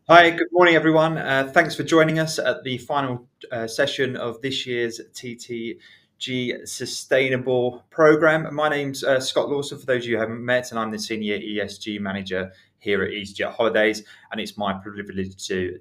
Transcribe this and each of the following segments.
Hi, good morning, everyone. Thanks for joining us at the final session of this year's TTG Sustainable Program. My name's Scott Lawson, for those of you who haven't met, and I'm the Senior ESG Manager here at easyJet Holidays, and it's my privilege to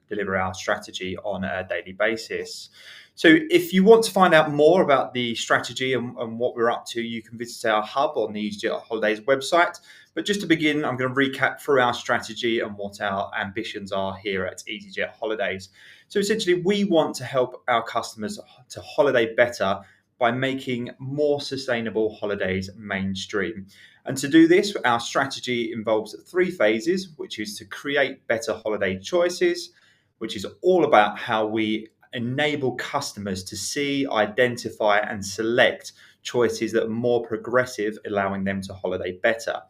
deliver our strategy on a daily basis. So if you want to find out more about the strategy and what we're up to, you can visit our hub on the easyJet Holidays website. But just to begin, I'm going to recap through our strategy and what our ambitions are here at easyJet Holidays. So essentially, we want to help our customers to holiday better by making more sustainable holidays mainstream. And to do this, our strategy involves three phases, which is to create better holiday choices, which is all about how we enable customers to see, identify, and select choices that are more progressive, allowing them to holiday better.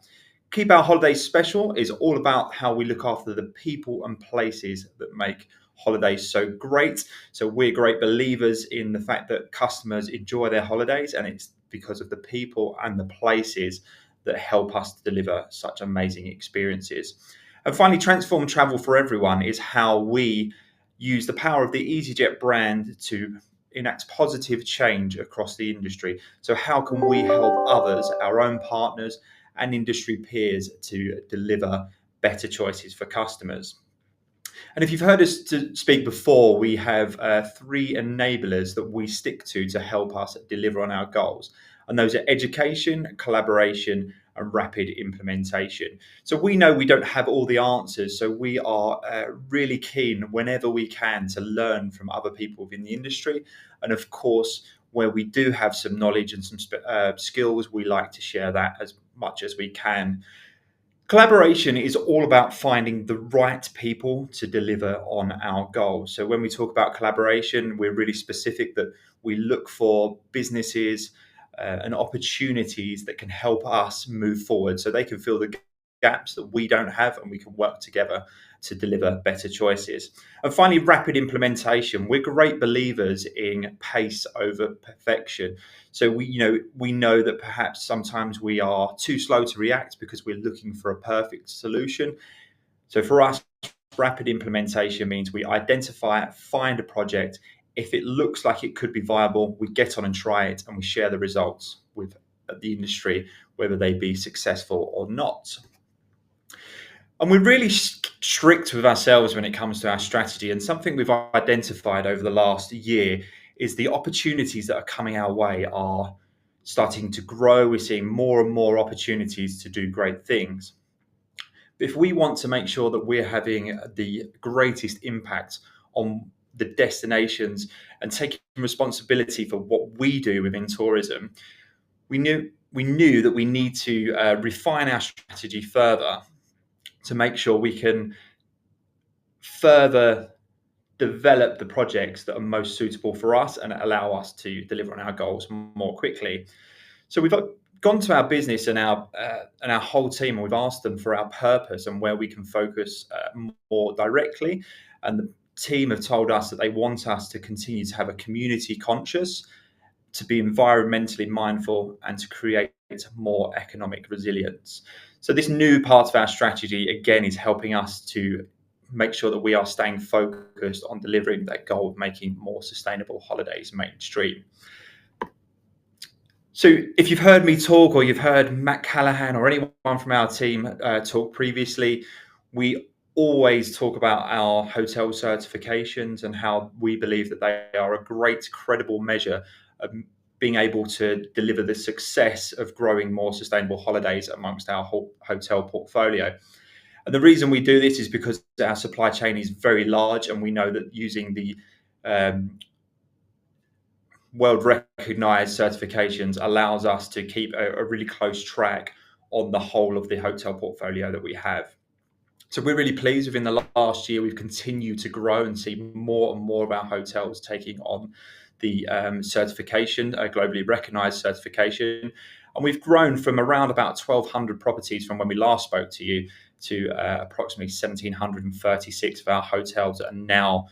Keep Our Holidays Special is all about how we look after the people and places that make holidays so great. So we're great believers in the fact that customers enjoy their holidays, and it's because of the people and the places that help us to deliver such amazing experiences. And finally, Transform Travel for Everyone is how we use the power of the easyJet brand to enact positive change across the industry. So how can we help others, our own partners, and industry peers to deliver better choices for customers? And if you've heard us to speak before, we have three enablers that we stick to help us deliver on our goals. And those are education, collaboration, and rapid implementation. So we know we don't have all the answers. So we are really keen whenever we can to learn from other people within the industry. And of course, where we do have some knowledge and some skills, we like to share that as much as we can. Collaboration is all about finding the right people to deliver on our goals. So when we talk about collaboration, we're really specific that we look for businesses and opportunities that can help us move forward so they can fill the gaps that we don't have, and we can work together to deliver better choices. And finally, rapid implementation. We're great believers in pace over perfection. So we know that perhaps sometimes we are too slow to react because we're looking for a perfect solution. So for us, rapid implementation means we identify it, find a project. If it looks like it could be viable, we get on and try it, and we share the results with the industry, whether they be successful or not. And we're really strict with ourselves when it comes to our strategy. And something we've identified over the last year is the opportunities that are coming our way are starting to grow. We're seeing more and more opportunities to do great things. If we want to make sure that we're having the greatest impact on the destinations and taking responsibility for what we do within tourism, we knew that we need to refine our strategy further to make sure we can further develop the projects that are most suitable for us and allow us to deliver on our goals more quickly. So we've gone to our business and our whole team, and we've asked them for our purpose and where we can focus more directly. And the team have told us that they want us to continue to have a community conscious, to be environmentally mindful, and to create more economic resilience. So this new part of our strategy, again, is helping us to make sure that we are staying focused on delivering that goal of making more sustainable holidays mainstream. So if you've heard me talk, or you've heard Matt Callahan or anyone from our team talk previously, we always talk about our hotel certifications and how we believe that they are a great, credible measure of being able to deliver the success of growing more sustainable holidays amongst our whole hotel portfolio. And the reason we do this is because our supply chain is very large, and we know that using the world recognized certifications allows us to keep a really close track on the whole of the hotel portfolio that we have. So we're really pleased. Within the last year, we've continued to grow and see more and more of our hotels taking on the certification, a globally recognized certification. And we've grown from around about 1,200 properties from when we last spoke to you to approximately 1,736 of our hotels that are now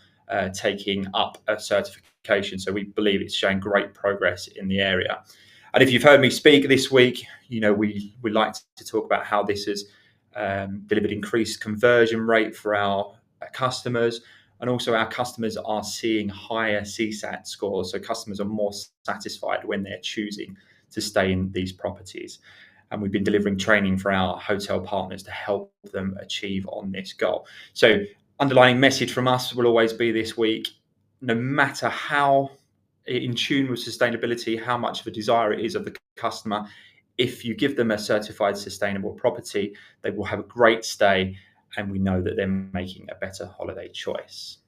taking up a certification. So we believe it's showing great progress in the area. And if you've heard me speak this week, we like to talk about how this has delivered increased conversion rate for our customers, and also our customers are seeing higher CSAT scores. So customers are more satisfied when they're choosing to stay in these properties. And we've been delivering training for our hotel partners to help them achieve on this goal. So underlying message from us will always be this week: no matter how in tune with sustainability, how much of a desire it is of the customer, if you give them a certified sustainable property, they will have a great stay, and we know that they're making a better holiday choice.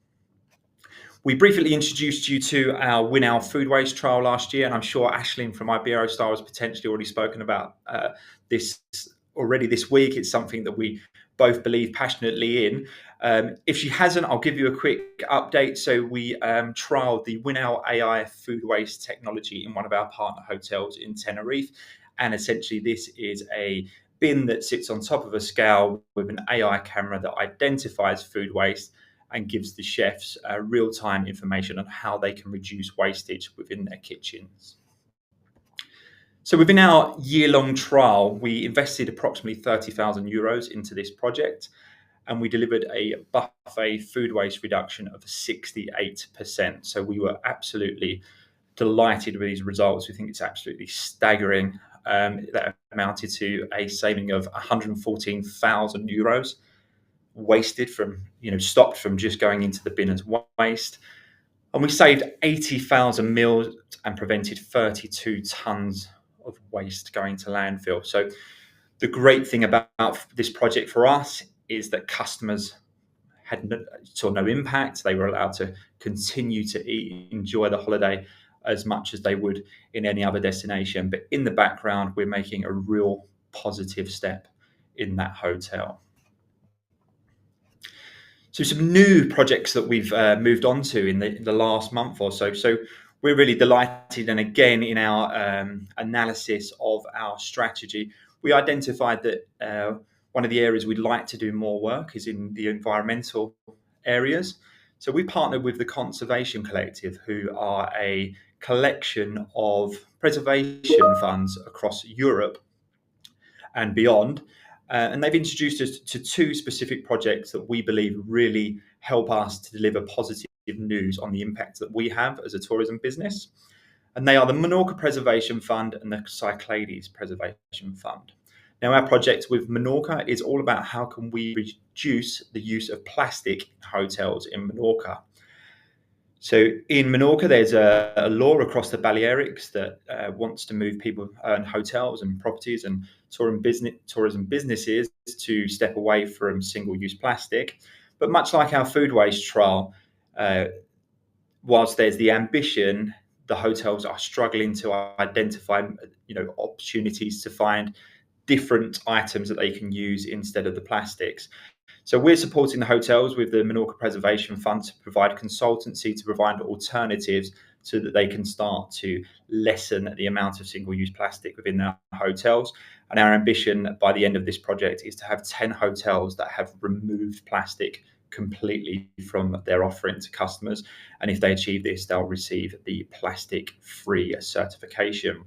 We briefly introduced you to our Win Our Food Waste trial last year, and I'm sure Aisling from Iberostar has potentially already spoken about this already this week. It's something that we both believe passionately in. If she hasn't, I'll give you a quick update. So we trialed the Win Our AI food waste technology in one of our partner hotels in Tenerife, and essentially this is a bin that sits on top of a scale with an AI camera that identifies food waste and gives the chefs real-time information on how they can reduce wastage within their kitchens. So within our year-long trial, we invested approximately €30,000 into this project, and we delivered a buffet food waste reduction of 68%. So we were absolutely delighted with these results. We think it's absolutely staggering. That amounted to a saving of €114,000 wasted from, stopped from just going into the bin as waste. And we saved 80,000 meals and prevented 32 tons of waste going to landfill. So the great thing about this project for us is that customers saw no impact. They were allowed to continue to enjoy the holiday as much as they would in any other destination. But in the background, we're making a real positive step in that hotel. So some new projects that we've moved on to in the last month or so. So we're really delighted. And again, in our analysis of our strategy, we identified that one of the areas we'd like to do more work is in the environmental areas. So we partnered with the Conservation Collective, who are a collection of preservation funds across Europe and beyond. And they've introduced us to two specific projects that we believe really help us to deliver positive news on the impact that we have as a tourism business. And they are the Menorca Preservation Fund and the Cyclades Preservation Fund. Now, our project with Menorca is all about how can we reduce the use of plastic in hotels in Menorca. So in Menorca, there's a law across the Balearics that wants to move people and hotels and properties and tourism businesses to step away from single-use plastic. But much like our food waste trial, whilst there's the ambition, the hotels are struggling to identify, opportunities to find different items that they can use instead of the plastics. So we're supporting the hotels with the Menorca Preservation Fund to provide consultancy, to provide alternatives so that they can start to lessen the amount of single-use plastic within their hotels. And our ambition by the end of this project is to have 10 hotels that have removed plastic completely from their offering to customers. And if they achieve this, they'll receive the plastic-free certification.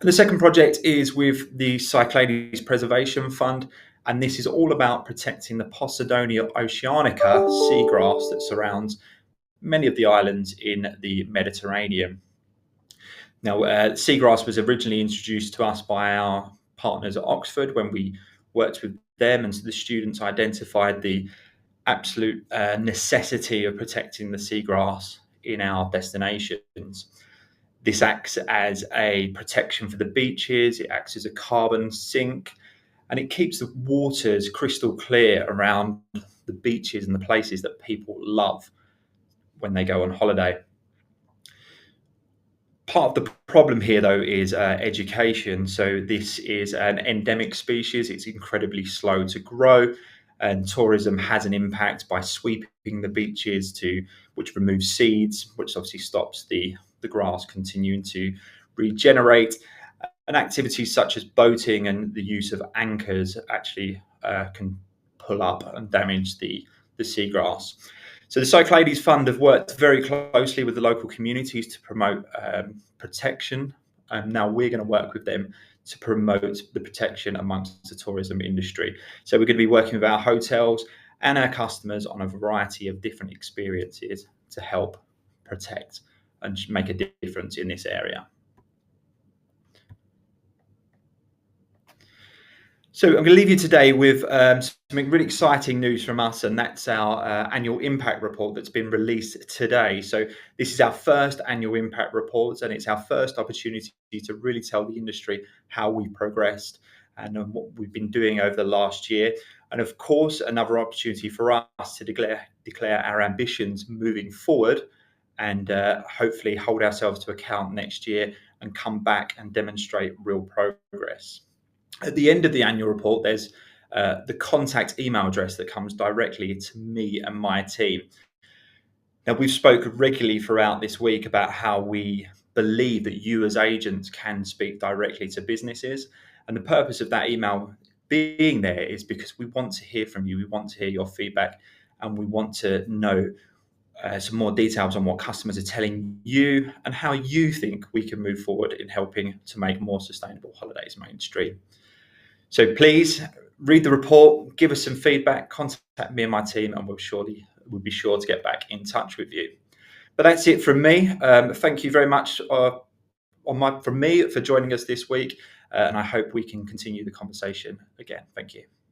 And the second project is with the Cyclades Preservation Fund, and this is all about protecting the Posidonia oceanica seagrass that surrounds many of the islands in the Mediterranean. Now, seagrass was originally introduced to us by our partners at Oxford when we worked with them, and the students identified the absolute necessity of protecting the seagrass in our destinations. This acts as a protection for the beaches, it acts as a carbon sink, and it keeps the waters crystal clear around the beaches and the places that people love when they go on holiday. Part of the problem here, though, is education. So this is an endemic species. It's incredibly slow to grow, and tourism has an impact by sweeping the beaches, which removes seeds, which obviously stops the grass continuing to regenerate. And activities such as boating and the use of anchors actually can pull up and damage the seagrass. So the Cyclades Fund have worked very closely with the local communities to promote protection. And now we're going to work with them to promote the protection amongst the tourism industry. So we're going to be working with our hotels and our customers on a variety of different experiences to help protect and make a difference in this area. So I'm going to leave you today with some really exciting news from us, and that's our annual impact report that's been released today. So this is our first annual impact report, and it's our first opportunity to really tell the industry how we progressed and what we've been doing over the last year. And of course, another opportunity for us to declare our ambitions moving forward, and hopefully hold ourselves to account next year and come back and demonstrate real progress. At the end of the annual report, there's the contact email address that comes directly to me and my team. Now, we've spoken regularly throughout this week about how we believe that you as agents can speak directly to businesses. And the purpose of that email being there is because we want to hear from you. We want to hear your feedback, and we want to know some more details on what customers are telling you and how you think we can move forward in helping to make more sustainable holidays mainstream. So please read the report, give us some feedback, contact me and my team, and we'll be sure to get back in touch with you. But that's it from me. Thank you very much from me for joining us this week, and I hope we can continue the conversation again. Thank you.